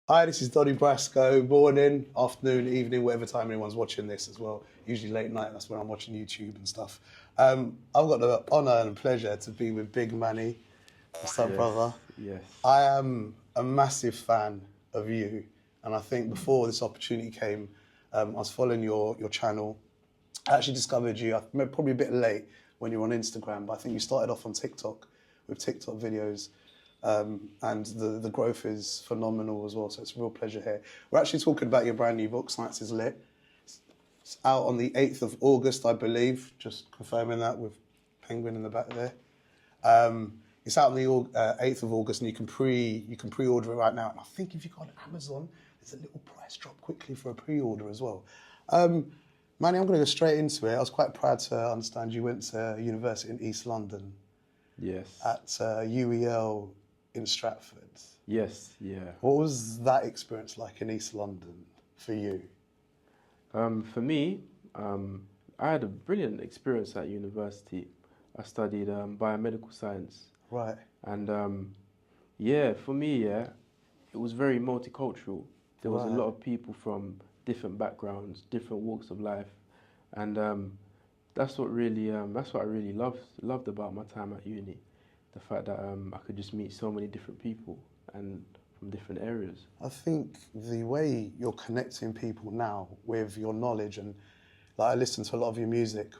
Hi, this is Doni Brasco. Morning, afternoon, evening, whatever time anyone's watching this as well. Usually late night, that's when I'm watching YouTube and stuff. I've got the honour and pleasure to be with Big Manny, my son brother. Yes. I am a massive fan of you, and I think before this opportunity came, I was following your channel. I actually discovered you, probably a bit late when you were on Instagram, but I think you started off on TikTok with TikTok videos. And the growth is phenomenal as well, so it's a real pleasure here. We're actually talking about your brand new book, Science is Lit. It's out on the 8th of August, I believe, just confirming that with Penguin in the back there. It's out on the 8th of August, and you can pre-order it right now. And I think if you go on Amazon, there's a little price drop quickly for a pre-order as well. Manny, I'm going to go straight into it. I was quite proud to understand you went to university in East London. Yes. At UEL in Stratford. Yes, yeah. What was that experience like in East London for you? For me, I had a brilliant experience at university. I studied biomedical science. Right. And yeah, for me, yeah, it was very multicultural. There was a lot of people from different backgrounds, different walks of life. And that's what I really loved about my time at uni. The fact that I could just meet so many different people and from different areas. I think the way you're connecting people now with your knowledge, and like I listen to a lot of your music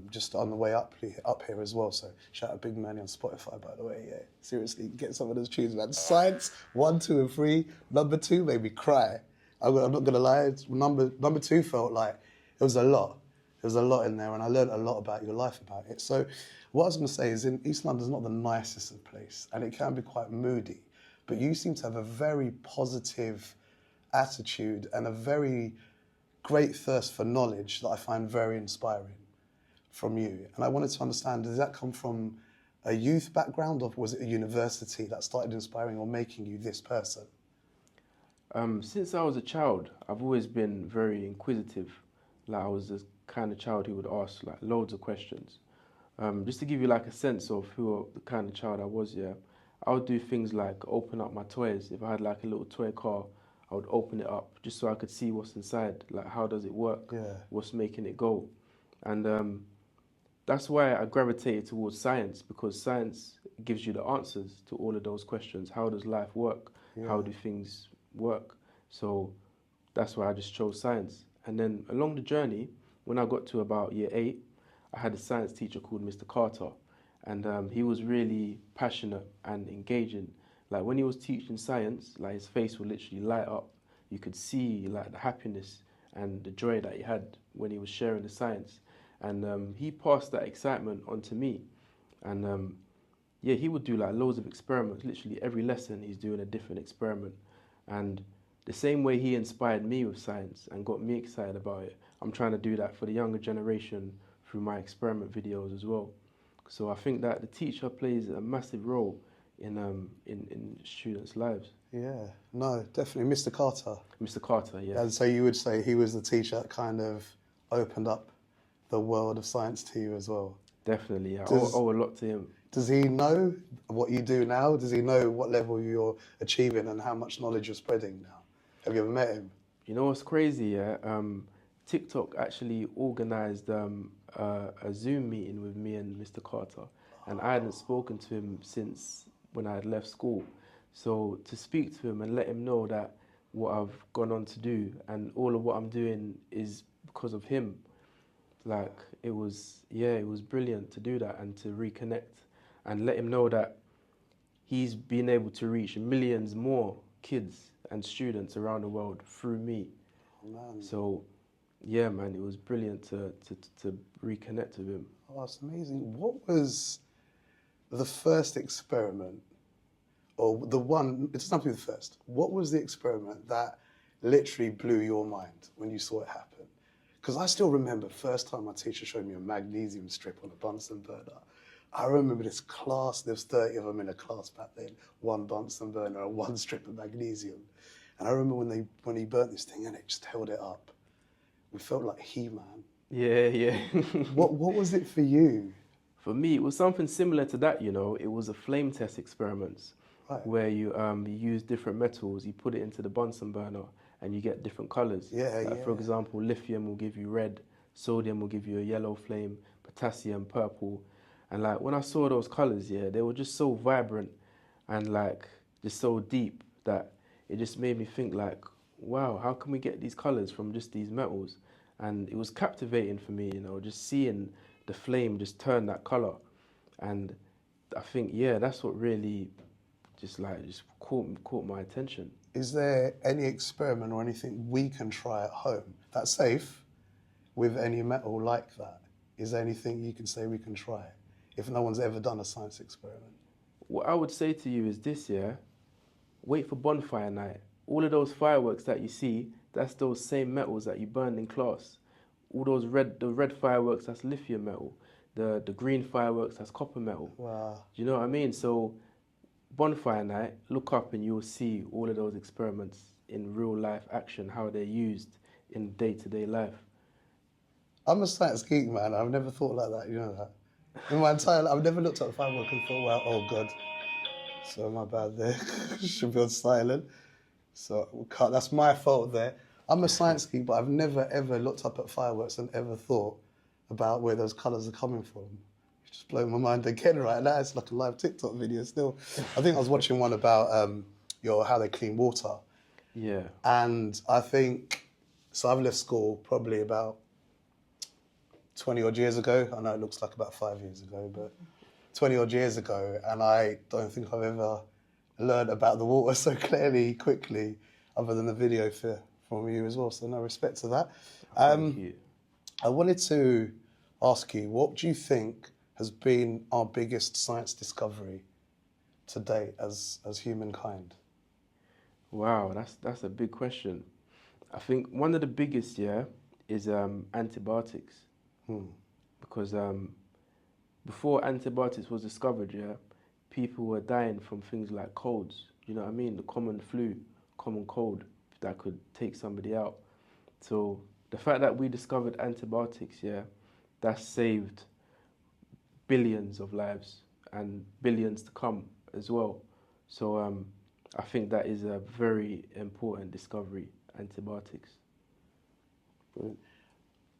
just on the way up here as well. So shout out Big Manny on Spotify, by the way. Yeah, seriously, get some of those tunes, man. Science 1, 2, and 3. Number 2 made me cry. I'm not gonna lie. Number 2 felt like it was a lot. There's a lot in there, and I learned a lot about your life about it. So what I was going to say is in East London's not the nicest of place, and it can be quite moody, but you seem to have a very positive attitude and a very great thirst for knowledge that I find very inspiring from you. And I wanted to understand, does that come from a youth background, or was it a university that started inspiring or making you this person? Since I was a child, I've always been very inquisitive. Like I was the kind of child who would ask like loads of questions. Just to give you like a sense of the kind of child I was, yeah, I would do things like open up my toys. If I had like a little toy car, I would open it up just so I could see what's inside, like how does it work, what's making it go. And that's why I gravitated towards science, because science gives you the answers to all of those questions. How does life work? Yeah. How do things work? So that's why I just chose science. And then along the journey, when I got to about year 8, I had a science teacher called Mr. Carter, and he was really passionate and engaging. Like when he was teaching science, like his face would literally light up. You could see like the happiness and the joy that he had when he was sharing the science. And he passed that excitement on to me. And yeah, he would do like loads of experiments. Literally every lesson he's doing a different experiment. And the same way he inspired me with science and got me excited about it, I'm trying to do that for the younger generation through my experiment videos as well. So I think that the teacher plays a massive role in students' lives. Yeah, no, definitely. Mr. Carter. Mr. Carter, yeah. And so you would say he was the teacher that kind of opened up the world of science to you as well? Definitely, I owe a lot to him. Does he know what you do now? Does he know what level you're achieving and how much knowledge you're spreading now? Have you ever met him? You know what's crazy, yeah? TikTok actually organised a Zoom meeting with me and Mr. Carter, and I hadn't spoken to him since when I had left school. So to speak to him and let him know that what I've gone on to do and all of what I'm doing is because of him, like it was brilliant to do that and to reconnect and let him know that he's been able to reach millions more kids and students around the world through me. Oh, man. So yeah, man, it was brilliant to reconnect with him. Oh, that's amazing. What was the first experiment, or the one, it doesn't have to be the first, what was the experiment that literally blew your mind when you saw it happen? Because I still remember first time my teacher showed me a magnesium strip on a Bunsen burner. I remember this class, there's 30 of them in a class back then, one Bunsen burner and one strip of magnesium. And I remember when he burnt this thing and it just held it up. We felt like He-Man. Yeah, yeah. What was it for you? For me, it was something similar to that, you know. It was a flame test experiment. Right. where you use different metals, you put it into the Bunsen burner, and you get different colors. Yeah, Like, for example, lithium will give you red, sodium will give you a yellow flame, potassium, purple. And like when I saw those colors, yeah, they were just so vibrant and like just so deep that it just made me think like, wow, how can we get these colors from just these metals? And it was captivating for me, you know, just seeing the flame just turn that color. And I think, yeah, that's what really just caught my attention. Is there any experiment or anything we can try at home that's safe with any metal like that? Is there anything you can say we can try if no one's ever done a science experiment? What I would say to you is this, yeah, wait for bonfire night. All of those fireworks that you see, that's those same metals that you burned in class. All the red fireworks, that's lithium metal. The green fireworks, that's copper metal. Wow. Do you know what I mean? So bonfire night, look up and you'll see all of those experiments in real life action, how they're used in day-to-day life. I'm a science geek, man. I've never thought like that, you know that. In my entire life, I've never looked at the firework and thought, well, oh God. So my bad there. Should be on silent. So that's my fault there. I'm a science geek, but I've never ever looked up at fireworks and ever thought about where those colours are coming from. It's just blowing my mind again right now. It's like a live TikTok video still. I think I was watching one about how they clean water. Yeah. And I think, so I've left school probably about 20 odd years ago. I know it looks like about 5 years ago, but 20 odd years ago, and I don't think I've ever learned about the water so clearly, quickly, other than the video from you as well. So no respect to that. Thank you. I wanted to ask you, what do you think has been our biggest science discovery to date as humankind? Wow, that's a big question. I think one of the biggest, yeah, is antibiotics. Because before antibiotics was discovered, yeah, people were dying from things like colds. You know what I mean? The common flu, common cold that could take somebody out. So the fact that we discovered antibiotics, yeah, that saved billions of lives and billions to come as well. So I think that is a very important discovery, antibiotics. Brilliant.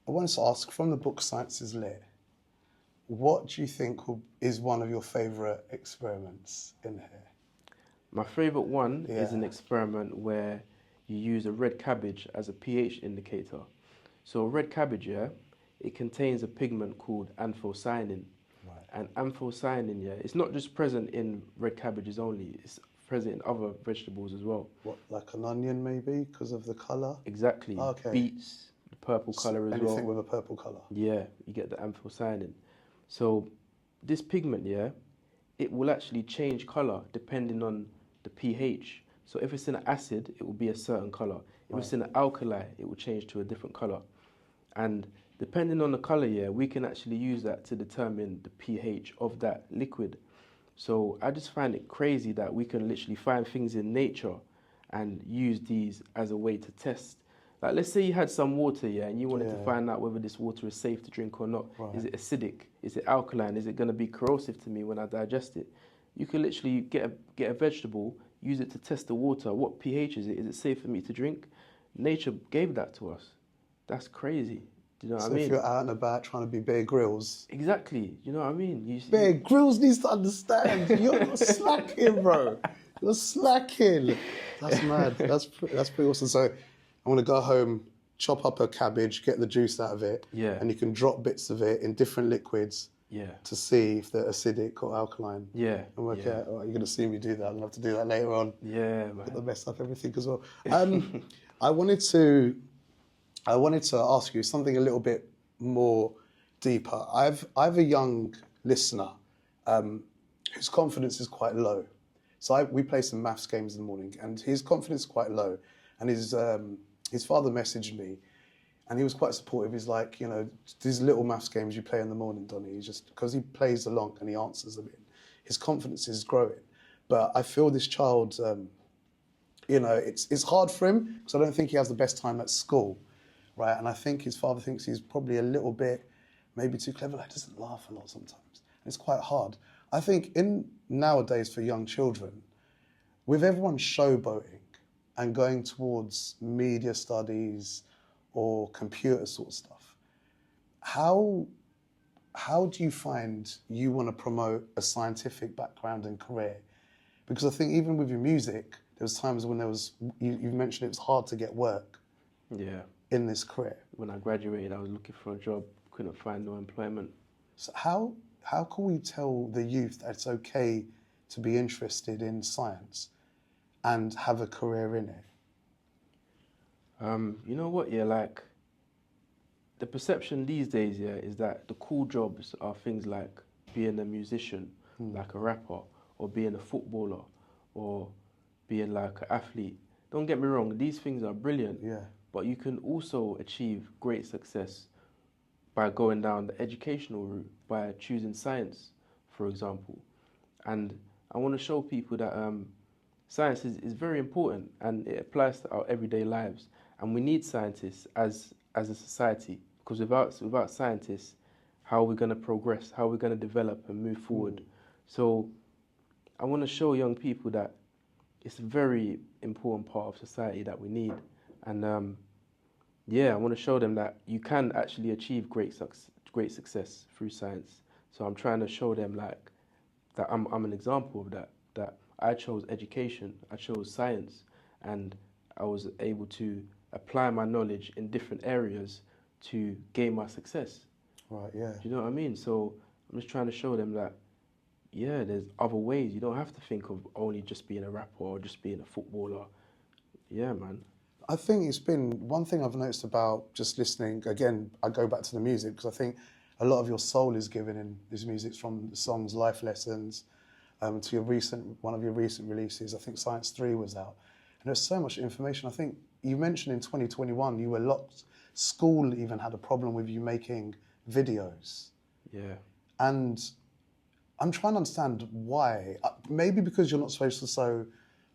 I wanted to ask, from the book Science is Lit, what do you think is one of your favourite experiments in here? My favourite one is an experiment where you use a red cabbage as a pH indicator. So red cabbage, yeah, it contains a pigment called anthocyanin. Right. And anthocyanin, yeah, it's not just present in red cabbages only, it's present in other vegetables as well. What, like an onion maybe, because of the colour? Exactly. Okay. Beets, the purple colour as well. Anything with a purple colour? Yeah, you get the anthocyanin. So this pigment, yeah, it will actually change colour depending on the pH. So if it's in an acid, it will be a certain colour. If it's in an alkali, it will change to a different colour. And depending on the colour, yeah, we can actually use that to determine the pH of that liquid. So I just find it crazy that we can literally find things in nature and use these as a way to test. Like, let's say you had some water, yeah, and you wanted to find out whether this water is safe to drink or not. Right. Is it acidic? Is it alkaline? Is it going to be corrosive to me when I digest it? You can literally get a vegetable, use it to test the water. What pH is it? Is it safe for me to drink? Nature gave that to us. That's crazy. Do you know what I mean? So if you're out and about trying to be Bear Grylls. Exactly. You know what I mean? Bear Grylls needs to understand. You're slacking, bro. You're slacking. That's mad. That's pretty awesome. So I want to go home, chop up a cabbage, get the juice out of it. Yeah. And you can drop bits of it in different liquids. Yeah. To see if they're acidic or alkaline. Yeah. And work out, oh, you're going to see me do that. I'll have to do that later on. Yeah, man. Get the best up everything as well. I wanted to ask you something a little bit more deeper. I've a young listener whose confidence is quite low. So we play some maths games in the morning, and his confidence is quite low. And his father messaged me, and he was quite supportive. He's like, you know, these little maths games you play in the morning, Doni, he's just, because he plays along and he answers them, his confidence is growing. But I feel this child, you know, it's hard for him, because I don't think he has the best time at school, right? And I think his father thinks he's probably a little bit maybe too clever, like doesn't laugh a lot sometimes. And it's quite hard. I think nowadays for young children, with everyone showboating and going towards media studies or computer sort of stuff, how do you find you want to promote a scientific background and career? Because I think even with your music, there was times when you mentioned it was hard to get work in this career. When I graduated, I was looking for a job, couldn't find no employment. So how can we tell the youth that it's okay to be interested in science and have a career in it? You know what, like, the perception these days, is that the cool jobs are things like being a musician, like a rapper, or being a footballer, or being like an athlete. Don't get me wrong, these things are brilliant, but you can also achieve great success by going down the educational route, by choosing science, for example. And I want to show people that science is very important and it applies to our everyday lives. And we need scientists as a society, because without scientists, how are we going to progress? How are we going to develop and move forward? So I want to show young people that it's a very important part of society that we need. And I want to show them that you can actually achieve great success through science. So I'm trying to show them like that I'm an example of that I chose education, I chose science, and I was able to apply my knowledge in different areas to gain my success. Right, yeah. Do you know what I mean? So I'm just trying to show them that, there's other ways. You don't have to think of only just being a rapper or just being a footballer. Yeah, man. I think it's been one thing I've noticed about just listening. Again, I go back to the music because I think a lot of your soul is given in this music, from the songs Life Lessons to one of your recent releases. I think Science 3 was out. And there's so much information. I think you mentioned in 2021 you were locked. School even had a problem with you making videos. Yeah. And I'm trying to understand why. Maybe because you're not supposed to show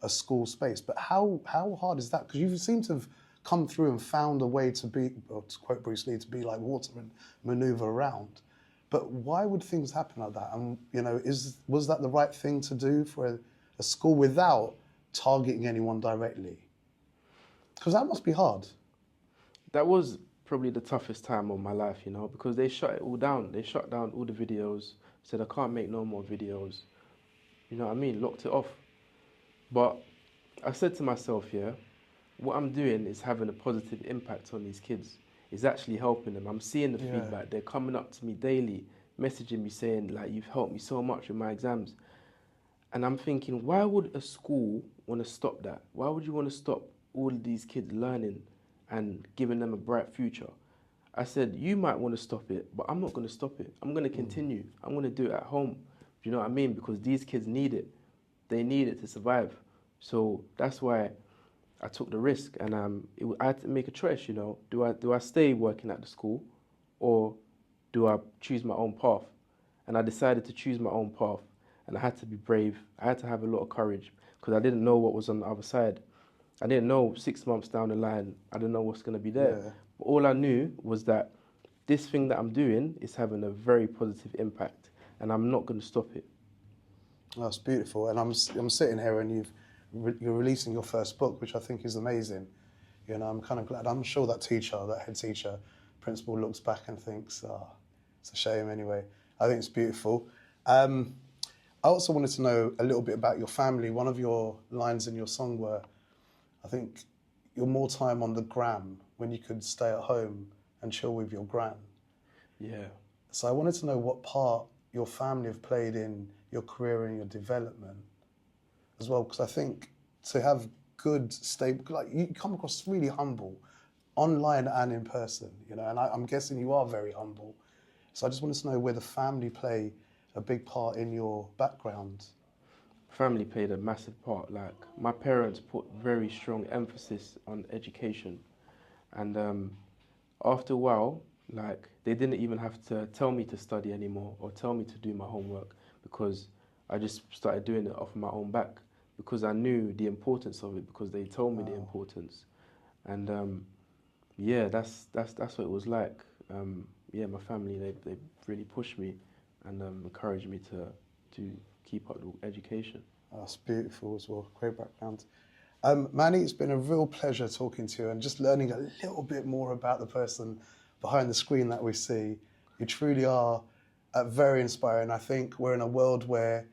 a school space, but how hard is that? Because you seem to have come through and found a way to be, or to quote Bruce Lee, to be like water and maneuver around. But why would things happen like that? And was that the right thing to do for a school without targeting anyone directly? Because that must be hard. That was probably the toughest time of my life, because they shut it all down. They shut down all the videos, said I can't make no more videos. You know what I mean? Locked it off. But I said to myself, what I'm doing is having a positive impact on these kids. It's actually helping them. I'm seeing the feedback. They're coming up to me daily, messaging me saying, like, you've helped me so much with my exams. And I'm thinking, why would a school want to stop that? Why would you want to stop all of these kids learning and giving them a bright future? I said, you might want to stop it, but I'm not going to stop it. I'm going to continue. I'm going to do it at home. Do you know what I mean? Because these kids need it. They need it to survive. So that's why I took the risk, and I had to make a choice. Do I stay working at the school, or do I choose my own path? And I decided to choose my own path, and I had to be brave. I had to have a lot of courage because I didn't know what was on the other side. I didn't know 6 months down the line, I didn't know what's going to be there. Yeah. But all I knew was that this thing that I'm doing is having a very positive impact, and I'm not going to stop it. That's beautiful. And I'm sitting here and you're releasing your first book, which I think is amazing. I'm kind of glad. I'm sure that head teacher, principal looks back and thinks, it's a shame anyway. I think it's beautiful. I also wanted to know a little bit about your family. One of your lines in your song were, I think, you're more time on the gram when you could stay at home and chill with your gran. Yeah. So I wanted to know what part your family have played in your career and your development as well, because I think to have good, stable, like you come across really humble, online and in person, and I'm guessing you are very humble. So I just wanted to know where the family play a big part in your background. Family played a massive part. Like, my parents put very strong emphasis on education, and after a while, like, they didn't even have to tell me to study anymore or tell me to do my homework, because I just started doing it off my own back, because I knew the importance of it, because they told me the importance. And that's what it was like. My family, they really pushed me and encouraged me to keep up with education. That's beautiful as well. Great background. Manny, it's been a real pleasure talking to you and just learning a little bit more about the person behind the screen that we see. You truly are very inspiring. I think we're in a world where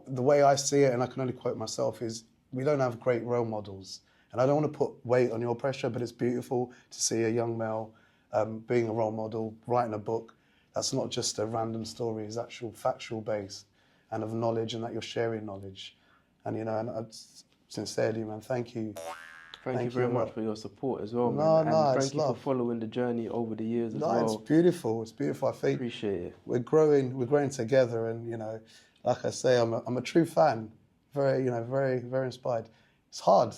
the way I see it, and I can only quote myself, is we don't have great role models. And I don't want to put weight on your pressure, but it's beautiful to see a young male being a role model, writing a book. That's not just a random story, it's actual factual base and of knowledge, and that you're sharing knowledge. And, you know, and sincerely, man, thank you. Thank you very much for your support as well, No, man. no, And it's thank you love. for following the journey over the years as No, well. it's beautiful. It's beautiful. I think Appreciate it. we're growing together, and you know, like I say, I'm a true fan. Very, you know, very inspired. It's hard.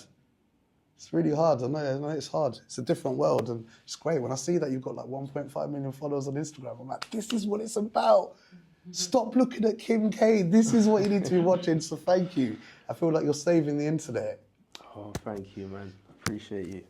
It's really hard. I know it's hard. It's a different world, and it's great when I see that you've got like 1.5 million followers on Instagram. I'm like, this is what it's about. Stop looking at Kim K. This is what you need to be watching. So thank you. I feel like you're saving the internet. Oh, thank you, man. Appreciate you.